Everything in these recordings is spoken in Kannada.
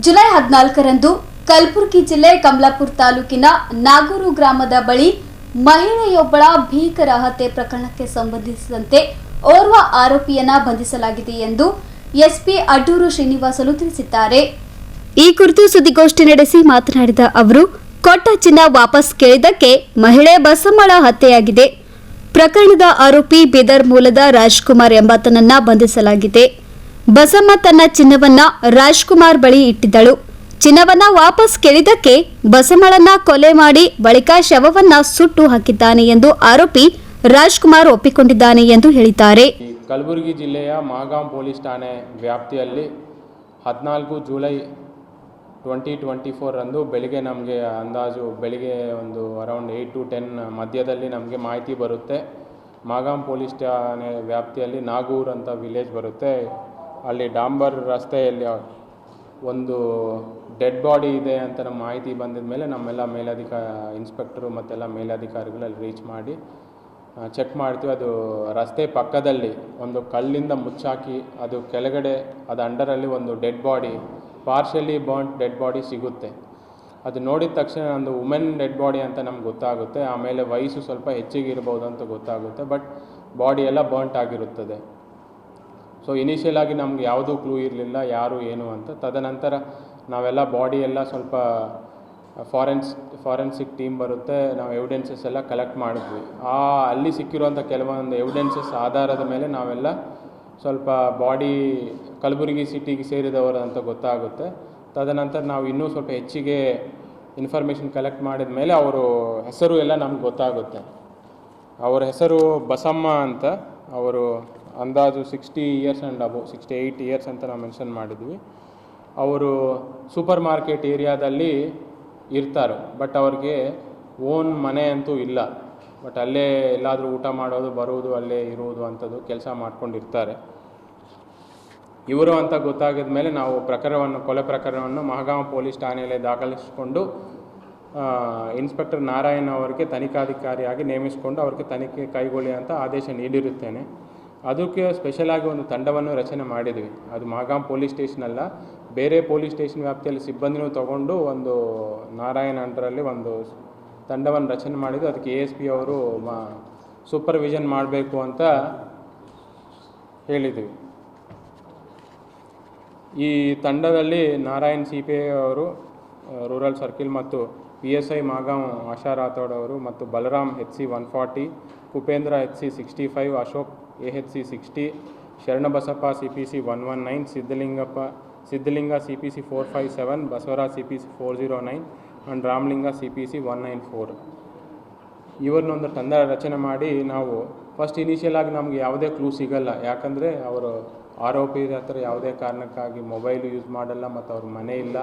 ಜುಲೈ 14ರಂದು ಕಲಬುರಗಿ ಜಿಲ್ಲೆ ಕಮಲಾಪುರ ತಾಲೂಕಿನ ನಾಗೂರು ಗ್ರಾಮದ ಬಳಿ ಮಹಿಳೆಯೊಬ್ಬಳ ಭೀಕರ ಹತ್ಯೆ ಪ್ರಕರಣಕ್ಕೆ ಸಂಬಂಧಿಸಿದಂತೆ ಓರ್ವ ಆರೋಪಿಯನ್ನ ಬಂಧಿಸಲಾಗಿದೆ ಎಂದು ಎಸ್ಪಿ ಅಡ್ಡೂರು ಶ್ರೀನಿವಾಸಲು ತಿಳಿಸಿದ್ದಾರೆ. ಈ ಕುರಿತು ಸುದ್ದಿಗೋಷ್ಠಿ ನಡೆಸಿ ಮಾತನಾಡಿದ ಅವರು, ಕೊಟ್ಟ ಚಿನ್ನ ವಾಪಸ್ ಕೇಳಿದ್ದಕ್ಕೆ ಮಹಿಳೆ ಬಸಮ್ಮಳ ಹತ್ಯೆಯಾಗಿದೆ. ಪ್ರಕರಣದ ಆರೋಪಿ ಬೀದರ್ ಮೂಲದ ರಾಜ್ಕುಮಾರ್ ಎಂಬಾತನನ್ನ ಬಂಧಿಸಲಾಗಿದೆ. ಬಸಮ್ಮ ತನ್ನ ಚಿನ್ನವನ್ನ ರಾಜ್ಕುಮಾರ್ ಬಳಿ ಇಟ್ಟಿದ್ದಳು. ಚಿನ್ನವನ್ನ ವಾಪಸ್ ಕೇಳಿದ್ದಕ್ಕೆ ಬಸಮ್ಮಳನ್ನ ಕೊಲೆ ಮಾಡಿ ಬಳಿಕ ಶವವನ್ನ ಸುಟ್ಟು ಹಾಕಿದ್ದಾನೆ ಎಂದು ಆರೋಪಿ ರಾಜ್ಕುಮಾರ್ ಒಪ್ಪಿಕೊಂಡಿದ್ದಾನೆ ಎಂದು ಹೇಳಿದ್ದಾರೆ. ಕಲಬುರಗಿ ಜಿಲ್ಲೆಯ ಮಾಗಾಂ ಪೊಲೀಸ್ ಠಾಣೆ ವ್ಯಾಪ್ತಿಯಲ್ಲಿ 14 ಜುಲೈ 2024 ರಂದು ಬೆಳಿಗ್ಗೆ ನಮಗೆ ಅಂದಾಜು ಬೆಳಿಗ್ಗೆ ಒಂದು ಅರೌಂಡ್ 8 to 10 ಮಧ್ಯದಲ್ಲಿ ನಮಗೆ ಮಾಹಿತಿ ಬರುತ್ತೆ. ಮಾಗಾಂ ಪೊಲೀಸ್ ಠಾಣೆ ವ್ಯಾಪ್ತಿಯಲ್ಲಿ ನಾಗೂರ್ ಅಂತ ವಿಲೇಜ್ ಬರುತ್ತೆ. ಅಲ್ಲಿ ಡಾಂಬರ್ ರಸ್ತೆಯಲ್ಲಿ ಒಂದು ಡೆಡ್ ಬಾಡಿ ಇದೆ ಅಂತ ನಮ್ಮ ಮಾಹಿತಿ ಬಂದಿದ ಮೇಲೆ ನಮ್ಮೆಲ್ಲ ಇನ್ಸ್ಪೆಕ್ಟರು ಮತ್ತೆಲ್ಲ ಮೇಲಧಿಕಾರಿಗಳಲ್ಲಿ ರೀಚ್ ಮಾಡಿ ಚೆಕ್ ಮಾಡ್ತೀವಿ. ಅದು ರಸ್ತೆ ಪಕ್ಕದಲ್ಲಿ ಒಂದು ಕಲ್ಲಿಂದ ಮುಚ್ಚಾಕಿ ಅದು ಕೆಳಗಡೆ ಅದು ಅಂಡರಲ್ಲಿ ಒಂದು dead body, partially burned dead body ಸಿಗುತ್ತೆ. ಅದು ನೋಡಿದ ತಕ್ಷಣ ಒಂದು ವುಮೆನ್ ಡೆಡ್ ಬಾಡಿ ಅಂತ ನಮ್ಗೆ ಗೊತ್ತಾಗುತ್ತೆ. ಆಮೇಲೆ ವಯಸ್ಸು ಸ್ವಲ್ಪ ಹೆಚ್ಚಿಗೆ ಇರ್ಬೋದು ಅಂತ ಗೊತ್ತಾಗುತ್ತೆ. ಬಟ್ ಬಾಡಿ ಎಲ್ಲ ಬರ್ನ್ಟ್ ಆಗಿರುತ್ತದೆ. ಸೊ ಇನಿಷಿಯಲ್ ಆಗಿ ನಮ್ಗೆ ಯಾವುದೂ ಕ್ಲೂ ಇರಲಿಲ್ಲ ಯಾರು ಏನು ಅಂತ. ತದನಂತರ ನಾವೆಲ್ಲ ಬಾಡಿ ಎಲ್ಲ ಸ್ವಲ್ಪ ಫಾರೆನ್ಸಿಕ್ ಟೀಮ್ ಬರುತ್ತೆ, ನಾವು ಎವಿಡೆನ್ಸಸ್ ಎಲ್ಲ ಕಲೆಕ್ಟ್ ಮಾಡಿದ್ವಿ. ಅಲ್ಲಿ ಸಿಕ್ಕಿರುವಂಥ ಕೆಲವೊಂದು ಎವಿಡೆನ್ಸಸ್ ಆಧಾರದ ಮೇಲೆ ನಾವೆಲ್ಲ ಸ್ವಲ್ಪ ಬಾಡಿ ಕಲಬುರಗಿ ಸಿಟಿಗೆ ಸೇರಿದವರು ಅಂತ ಗೊತ್ತಾಗುತ್ತೆ. ತದನಂತರ ನಾವು ಇನ್ನೂ ಸ್ವಲ್ಪ ಹೆಚ್ಚಿಗೆ ಇನ್ಫಾರ್ಮೇಷನ್ ಕಲೆಕ್ಟ್ ಮಾಡಿದ ಮೇಲೆ ಅವರು ಹೆಸರು ಎಲ್ಲ ನಮ್ಗೆ ಗೊತ್ತಾಗುತ್ತೆ. ಅವರ ಹೆಸರು ಬಸಮ್ಮ ಅಂತ. ಅವರು ಅಂದಾಜು 60 ಇಯರ್ಸ್ ಆ್ಯಂಡ್ ಅಬೌವ್ 68 ಇಯರ್ಸ್ ಅಂತ ನಾವು ಮೆನ್ಷನ್ ಮಾಡಿದ್ವಿ. ಅವರು ಸೂಪರ್ ಮಾರ್ಕೆಟ್ ಏರಿಯಾದಲ್ಲಿ ಇರ್ತಾರೆ. ಬಟ್ ಅವ್ರಿಗೆ ಓನ್ ಮನೆ ಅಂತೂ ಇಲ್ಲ. ಬಟ್ ಅಲ್ಲೇ ಎಲ್ಲಾದರೂ ಊಟ ಮಾಡೋದು ಬರುವುದು ಅಲ್ಲೇ ಇರುವುದು ಅಂಥದ್ದು ಕೆಲಸ ಮಾಡ್ಕೊಂಡಿರ್ತಾರೆ. ಇವರು ಅಂತ ಗೊತ್ತಾಗಿದ ಮೇಲೆ ನಾವು ಕೊಲೆ ಪ್ರಕರಣವನ್ನು ಮಹಗಾಂವ್ ಪೊಲೀಸ್ ಠಾಣೆಯಲ್ಲಿ ದಾಖಲಿಸಿಕೊಂಡು ಇನ್ಸ್ಪೆಕ್ಟರ್ ನಾರಾಯಣ್ ಅವರಿಗೆ ತನಿಖಾಧಿಕಾರಿಯಾಗಿ ನೇಮಿಸಿಕೊಂಡು ಅವ್ರಿಗೆ ತನಿಖೆ ಕೈಗೊಳ್ಳಿ ಅಂತ ಆದೇಶ ನೀಡಿರುತ್ತೇನೆ. ಅದಕ್ಕೆ ಸ್ಪೆಷಲಾಗಿ ಒಂದು ತಂಡವನ್ನು ರಚನೆ ಮಾಡಿದ್ವಿ. ಅದು ಮಹಗಾಂವ್ ಪೊಲೀಸ್ ಸ್ಟೇಷನ್ ಅಲ್ಲ, ಬೇರೆ ಪೊಲೀಸ್ ಸ್ಟೇಷನ್ ವ್ಯಾಪ್ತಿಯಲ್ಲಿ ಸಿಬ್ಬಂದಿನೂ ತಗೊಂಡು ಒಂದು ನಾರಾಯಣ್ ಅಂಡರಲ್ಲಿ ಒಂದು ತಂಡವನ್ನು ರಚನೆ ಮಾಡಿದ್ದು. ಅದಕ್ಕೆ ASP ಅವರು ಸೂಪರ್ವಿಷನ್ ಮಾಡಬೇಕು ಅಂತ ಹೇಳಿದ್ವಿ. ಈ ತಂಡದಲ್ಲಿ ನಾರಾಯಣ್ CPI ಅವರು ರೂರಲ್ ಸರ್ಕಿಲ್ ಮತ್ತು PSI ಮಾಗಾಂವ್ ಆಶಾ ರಾಥೋಡ್ ಅವರು ಮತ್ತು Balram HC 140, Kupendra HC 65, Ashok AHC 60, Sharanabasappa CPC 119, Siddhalinga CPC 457, Basavaraj CPC 409 and Ramalinga CPC 194. ಇವರನ್ನೊಂದು ತಂಡ ರಚನೆ ಮಾಡಿ ನಾವು ಫಸ್ಟ್ ಇನಿಷಿಯಲ್ ಆಗಿ ನಮಗೆ ಯಾವುದೇ ಕ್ಲೂ ಸಿಗಲ್ಲ. ಯಾಕಂದರೆ ಅವರು ಆರೋಪಿ ಹತ್ರ ಯಾವುದೇ ಕಾರಣಕ್ಕಾಗಿ ಮೊಬೈಲು ಯೂಸ್ ಮಾಡಲ್ಲ ಮತ್ತು ಅವ್ರ ಮನೆ ಇಲ್ಲ,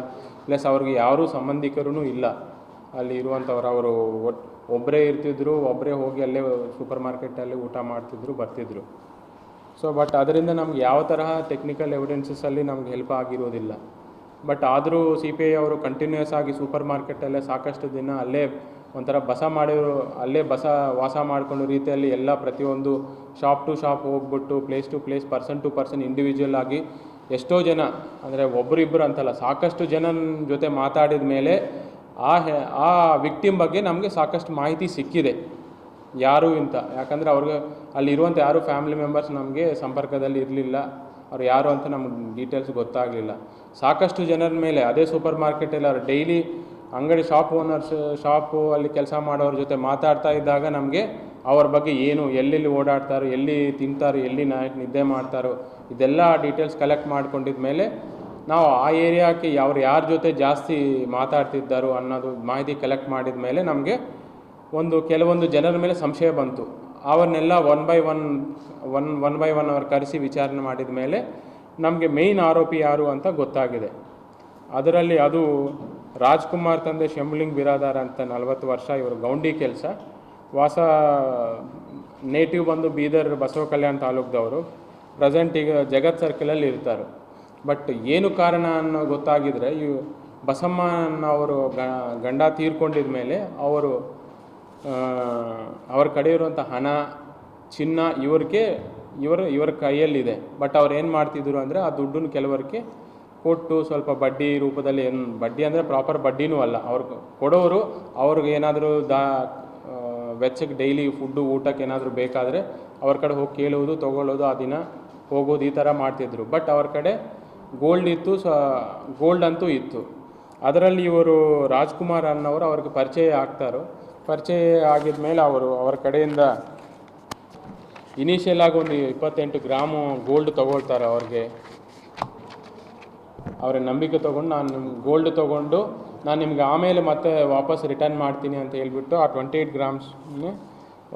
ಪ್ಲಸ್ ಅವ್ರಿಗೆ ಯಾರೂ ಸಂಬಂಧಿಕರೂ ಇಲ್ಲ ಅಲ್ಲಿ ಇರುವಂಥವ್ರು. ಅವರು ಒಬ್ಬರೇ ಇರ್ತಿದ್ರು, ಒಬ್ಬರೇ ಹೋಗಿ ಅಲ್ಲೇ ಸೂಪರ್ ಮಾರ್ಕೆಟಲ್ಲಿ ಊಟ ಮಾಡ್ತಿದ್ರು ಬರ್ತಿದ್ರು. ಸೊ ಬಟ್ ಅದರಿಂದ ನಮ್ಗೆ ಯಾವ ತರಹ ಟೆಕ್ನಿಕಲ್ ಎವಿಡೆನ್ಸಸ್ಸಲ್ಲಿ ನಮ್ಗೆ ಹೆಲ್ಪ್ ಆಗಿರೋದಿಲ್ಲ. ಬಟ್ ಆದರೂ CPI ಅವರು ಕಂಟಿನ್ಯೂಯಸ್ ಆಗಿ ಸೂಪರ್ ಮಾರ್ಕೆಟಲ್ಲೇ ಸಾಕಷ್ಟು ದಿನ ಅಲ್ಲೇ ಒಂಥರ ಅಲ್ಲೇ ವಾಸ ಮಾಡಿಕೊಂಡು ರೀತಿಯಲ್ಲಿ ಎಲ್ಲ ಪ್ರತಿಯೊಂದು ಶಾಪ್ ಟು ಶಾಪ್ ಹೋಗ್ಬಿಟ್ಟು place to place person to person individual ಆಗಿ ಎಷ್ಟೋ ಜನ ಅಂದರೆ ಒಬ್ಬರಿಬ್ಬರು ಅಂತಲ್ಲ ಸಾಕಷ್ಟು ಜನ ಜೊತೆ ಮಾತಾಡಿದ ಮೇಲೆ ಆ ವಿಕ್ಟಿಮ್ ಬಗ್ಗೆ ನಮಗೆ ಸಾಕಷ್ಟು ಮಾಹಿತಿ ಸಿಕ್ಕಿದೆ ಯಾರು ಅಂತ. ಯಾಕಂದರೆ ಅವ್ರಿಗೆ ಅಲ್ಲಿರುವಂಥ ಯಾರು ಫ್ಯಾಮಿಲಿ ಮೆಂಬರ್ಸ್ ನಮಗೆ ಸಂಪರ್ಕದಲ್ಲಿ ಇರಲಿಲ್ಲ. ಅವ್ರು ಯಾರು ಅಂತ ನಮ್ಗೆ ಡೀಟೇಲ್ಸ್ ಗೊತ್ತಾಗಲಿಲ್ಲ. ಸಾಕಷ್ಟು ಜನರ ಮೇಲೆ ಅದೇ ಸೂಪರ್ ಮಾರ್ಕೆಟಲ್ಲಿ ಅವ್ರು ಡೈಲಿ ಅಂಗಡಿ ಶಾಪು ಅಲ್ಲಿ ಕೆಲಸ ಮಾಡೋರ ಜೊತೆ ಮಾತಾಡ್ತಾ ಇದ್ದಾಗ ನಮಗೆ ಅವ್ರ ಬಗ್ಗೆ ಏನು, ಎಲ್ಲೆಲ್ಲಿ ಓಡಾಡ್ತಾರೋ, ಎಲ್ಲಿ ತಿಂತಾರೋ, ಎಲ್ಲಿ ನಿದ್ದೆ ಮಾಡ್ತಾರೋ, ಇದೆಲ್ಲ ಡೀಟೇಲ್ಸ್ ಕಲೆಕ್ಟ್ ಮಾಡ್ಕೊಂಡಿದ ಮೇಲೆ ನಾವು ಆ ಏರಿಯಾಕ್ಕೆ ಯಾರ ಜೊತೆ ಜಾಸ್ತಿ ಮಾತಾಡ್ತಿದ್ದಾರೋ ಅನ್ನೋದು ಮಾಹಿತಿ ಕಲೆಕ್ಟ್ ಮಾಡಿದ ಮೇಲೆ ನಮಗೆ ಕೆಲವೊಂದು ಜನರ ಮೇಲೆ ಸಂಶಯ ಬಂತು. ಅವನ್ನೆಲ್ಲ ಒನ್ ಬೈ ಒನ್ ಅವ್ರು ಕರೆಸಿ ವಿಚಾರಣೆ ಮಾಡಿದ ಮೇಲೆ ನಮಗೆ ಮೇಯ್ನ್ ಆರೋಪಿ ಯಾರು ಅಂತ ಗೊತ್ತಾಗಿದೆ. ಅದರಲ್ಲಿ ಅದು ರಾಜ್ಕುಮಾರ್ ತಂದೆ ಶಂಭುಲಿಂಗ್ ಬಿರಾದಾರ್ ಅಂತ 40 ವರ್ಷ. ಇವರು ಗೌಂಡಿ ಕೆಲಸ, ನೇಟಿವ್ ಬಂದು ಬೀದರ್ ಬಸವ ಕಲ್ಯಾಣ ತಾಲೂಕ್ದವರು. ಪ್ರೆಸೆಂಟ್ ಈಗ ಜಗತ್ ಸರ್ಕಲಲ್ಲಿ ಇರ್ತಾರೆ. ಬಟ್ ಏನು ಕಾರಣ ಅನ್ನೋ ಗೊತ್ತಾಗಿದ್ರೆ ಬಸಮ್ಮನವರು ಗಂಡ ತೀರ್ಕೊಂಡಿದ ಮೇಲೆ ಅವ್ರ ಕಡೆ ಇರುವಂಥ ಹಣ, ಚಿನ್ನ ಇವರ ಕೈಯಲ್ಲಿದೆ. ಬಟ್ ಅವ್ರು ಏನು ಮಾಡ್ತಿದ್ರು ಅಂದರೆ ಆ ದುಡ್ಡನ್ನು ಕೆಲವರಿಗೆ ಕೊಟ್ಟು ಸ್ವಲ್ಪ ಬಡ್ಡಿ ರೂಪದಲ್ಲಿ ಏನು ಬಡ್ಡಿ ಅಂದರೆ ಪ್ರಾಪರ್ ಬಡ್ಡಿನೂ ಅಲ್ಲ, ಅವ್ರು ಕೊಡೋರು ಅವ್ರಿಗೆ ಏನಾದರೂ ವೆಚ್ಚಕ್ಕೆ ಡೈಲಿ ಫುಡ್ಡು ಊಟಕ್ಕೆ ಏನಾದರೂ ಬೇಕಾದರೆ ಅವ್ರ ಕಡೆ ಹೋಗಿ ಕೇಳುವುದು, ತೊಗೊಳ್ಳೋದು, ಆ ದಿನ ಹೋಗೋದು, ಈ ಥರ ಮಾಡ್ತಿದ್ರು. ಬಟ್ ಅವ್ರ ಕಡೆ ಗೋಲ್ಡ್ ಇತ್ತು, ಗೋಲ್ಡ್ ಅಂತೂ ಇತ್ತು. ಅದರಲ್ಲಿ ಇವರು ರಾಜ್ಕುಮಾರ್ ಅನ್ನೋರು ಅವ್ರಿಗೆ ಪರಿಚಯ ಆಗ್ತಾರೋ. ಪರಿಚಯ ಆಗಿದ ಮೇಲೆ ಅವ್ರ ಕಡೆಯಿಂದ ಇನಿಷಿಯಲ್ ಆಗಿ ಒಂದು 28 ಗ್ರಾಮು ಗೋಲ್ಡ್ ತೊಗೊಳ್ತಾರೆ. ಅವ್ರಿಗೆ ನಂಬಿಕೆ ತೊಗೊಂಡು ಗೋಲ್ಡ್ ತೊಗೊಂಡು ನಾನು ನಿಮ್ಗೆ ಆಮೇಲೆ ಮತ್ತೆ ವಾಪಸ್ ರಿಟರ್ನ್ ಮಾಡ್ತೀನಿ ಅಂತ ಹೇಳ್ಬಿಟ್ಟು ಆ 28 ಗ್ರಾಮ್ಸ್ನೇ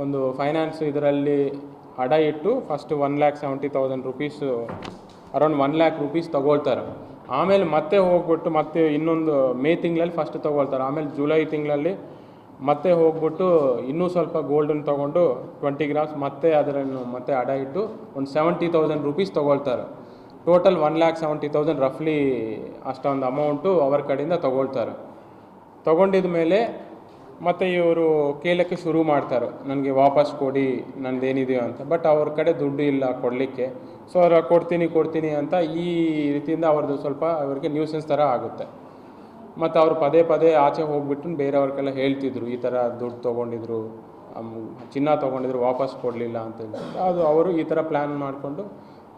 ಒಂದು ಫೈನಾನ್ಸ್ ಇದರಲ್ಲಿ ಅಡ ಇಟ್ಟು first 1,70,000 rupees, around 1 lakh rupees ತೊಗೊಳ್ತಾರೆ. ಆಮೇಲೆ ಮತ್ತೆ ಹೋಗ್ಬಿಟ್ಟು ಮತ್ತೆ ಇನ್ನೊಂದು ಮೇ ತಿಂಗಳಲ್ಲಿ ಫಸ್ಟ್ ತೊಗೊಳ್ತಾರೆ. ಆಮೇಲೆ ಜುಲೈ ತಿಂಗಳಲ್ಲಿ ಮತ್ತೆ ಹೋಗ್ಬಿಟ್ಟು ಇನ್ನೂ ಸ್ವಲ್ಪ ಗೋಲ್ಡನ್ನು ತೊಗೊಂಡು 20 ಗ್ರಾಮ್ಸ್ ಮತ್ತೆ ಅದನ್ನು ಮತ್ತೆ ಅಡ ಇಟ್ಟು ಒಂದು 70,000 ರುಪೀಸ್ ತೊಗೊಳ್ತಾರೆ. ಟೋಟಲ್ 1,70,000 ರಫ್ಲಿ ಅಷ್ಟೊಂದು ಅಮೌಂಟು ಅವರ ಕಡೆಯಿಂದ ತೊಗೊಳ್ತಾರೆ. ತೊಗೊಂಡಿದ ಮೇಲೆ ಮತ್ತು ಇವರು ಕೇಳೋಕ್ಕೆ ಶುರು ಮಾಡ್ತಾರೆ, ನನಗೆ ವಾಪಸ್ ಕೊಡಿ ನಂದೇನಿದೆಯೋ ಅಂತ. ಬಟ್ ಅವ್ರ ಕಡೆ ದುಡ್ಡು ಇಲ್ಲ ಕೊಡಲಿಕ್ಕೆ. ಸೊ ಅವ್ರು ಕೊಡ್ತೀನಿ ಅಂತ ಈ ರೀತಿಯಿಂದ ಅವ್ರದ್ದು ಸ್ವಲ್ಪ ಅವ್ರಿಗೆ ನ್ಯೂಸೆನ್ಸ್ ಥರ ಆಗುತ್ತೆ. ಮತ್ತು ಅವರು ಪದೇ ಆಚೆ ಹೋಗ್ಬಿಟ್ಟು ಬೇರೆಯವ್ರಿಗೆಲ್ಲ ಹೇಳ್ತಿದ್ರು, ಈ ಥರ ದುಡ್ಡು ತೊಗೊಂಡಿದ್ರು, ಚಿನ್ನ ತೊಗೊಂಡಿದ್ರು, ವಾಪಸ್ ಕೊಡಲಿಲ್ಲ ಅಂತ ಹೇಳ್ಬಿಟ್ಟು. ಅದು ಅವರು ಈ ಥರ ಪ್ಲ್ಯಾನ್ ಮಾಡಿಕೊಂಡು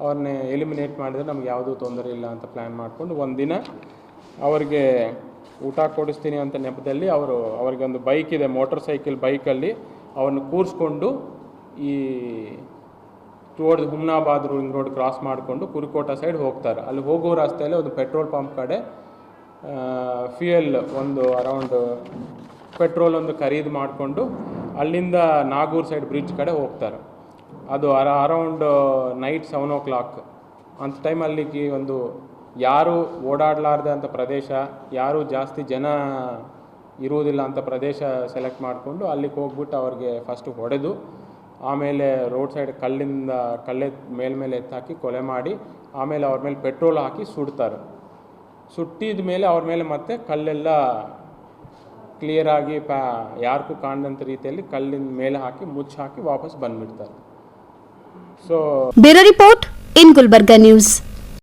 ಅವ್ರನ್ನೇ ಎಲಿಮಿನೇಟ್ ಮಾಡಿದರೆ ನಮ್ಗೆ ಯಾವುದೂ ತೊಂದರೆ ಇಲ್ಲ ಅಂತ ಪ್ಲ್ಯಾನ್ ಮಾಡಿಕೊಂಡು ಒಂದಿನ ಅವ್ರಿಗೆ ಊಟ ಕೊಡಿಸ್ತೀನಿ ಅಂತ ನೆಪದಲ್ಲಿ ಅವ್ರಿಗೆ ಒಂದು ಬೈಕ್ ಇದೆ, ಮೋಟರ್ ಸೈಕಲ್ ಬೈಕಲ್ಲಿ ಅವ್ರನ್ನ ಕೂರಿಸ್ಕೊಂಡು ಈ towards Humnabad ring road cross ಮಾಡಿಕೊಂಡು ಕುರಿಕೋಟ ಸೈಡ್ ಹೋಗ್ತಾರೆ. ಅಲ್ಲಿ ಹೋಗೋ ರಸ್ತೆಯಲ್ಲಿ ಒಂದು ಪೆಟ್ರೋಲ್ ಪಂಪ್ ಕಡೆ ಫ್ಯೂಯಲ್ ಒಂದು ಅರೌಂಡ್ ಪೆಟ್ರೋಲ್ ಒಂದು ಖರೀದಿ ಮಾಡಿಕೊಂಡು ಅಲ್ಲಿಂದ ನಾಗೂರ್ ಸೈಡ್ ಬ್ರಿಡ್ಜ್ ಕಡೆ ಹೋಗ್ತಾರೆ. ಅದು ಅರೌಂಡ್ ನೈಟ್ 7 o'clock ಅಂಥ ಟೈಮಲ್ಲಿಗೆ ಒಂದು ಯಾರೂ ಓಡಾಡಲಾರ್ದೆ ಅಂಥ ಪ್ರದೇಶ, ಯಾರೂ ಜಾಸ್ತಿ ಜನ ಇರುವುದಿಲ್ಲ ಅಂಥ ಪ್ರದೇಶ ಸೆಲೆಕ್ಟ್ ಮಾಡಿಕೊಂಡು ಅಲ್ಲಿಗೆ ಹೋಗ್ಬಿಟ್ಟು ಅವ್ರಿಗೆ ಫಸ್ಟು ಹೊಡೆದು, ಆಮೇಲೆ ರೋಡ್ ಸೈಡ್ ಕಲ್ಲೆ ಮೇಲ್ಮೇಲೆ ಎತ್ತಾಕಿ ಕೊಲೆ ಮಾಡಿ, ಆಮೇಲೆ ಅವ್ರ ಮೇಲೆ ಪೆಟ್ರೋಲ್ ಹಾಕಿ ಸುಡ್ತಾರೆ. ಸುಟ್ಟಿದ ಮೇಲೆ ಅವ್ರ ಮೇಲೆ ಮತ್ತೆ ಕಲ್ಲೆಲ್ಲ ಕ್ಲಿಯರಾಗಿ ಯಾರಿಗೂ ಕಾಣದಂಥ ರೀತಿಯಲ್ಲಿ ಕಲ್ಲಿನ ಮೇಲೆ ಹಾಕಿ ಮುಚ್ಚಿ ಹಾಕಿ ವಾಪಸ್ ಬಂದುಬಿಡ್ತಾರೆ. So bureau report in Gulbarga news.